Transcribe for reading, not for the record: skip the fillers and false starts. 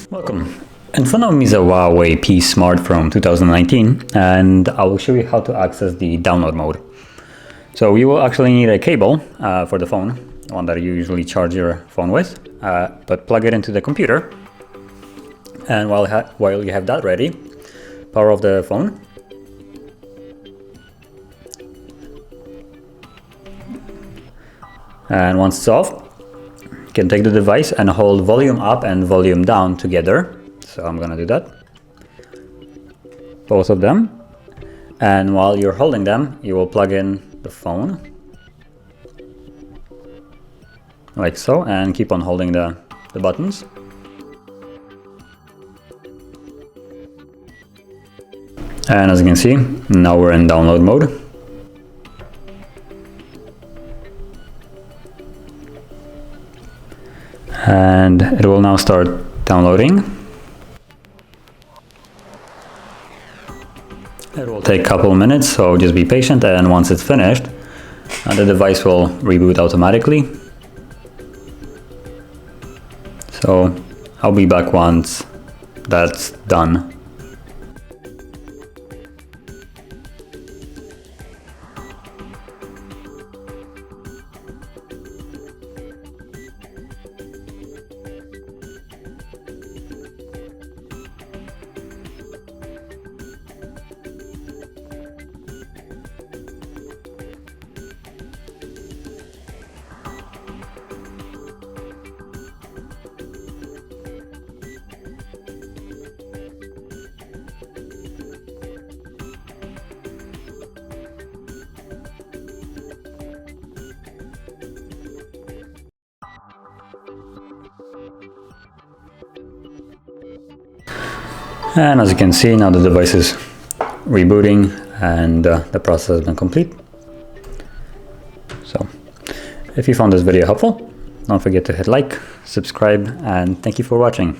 Welcome. In front of me is a HUAWEI P Smart from 2019, and I will show you how to access the download mode. So you will actually need a cable for the phone, one that you usually charge your phone with, but plug it into the computer. And while you have that ready, power off the phone. And once it's off, you can take the device and hold volume up and volume down together. So I'm gonna do that. Both of them. And while you're holding them, you will plug in the phone. Like so, and keep on holding the buttons. And as you can see, now we're in download mode. And it will now start downloading. It will take a couple minutes, so just be patient, and once it's finished, the device will reboot automatically. So I'll be back once that's done. And as you can see, now the device is rebooting and the process has been complete. So if you found this video helpful, don't forget to hit like, subscribe, and thank you for watching.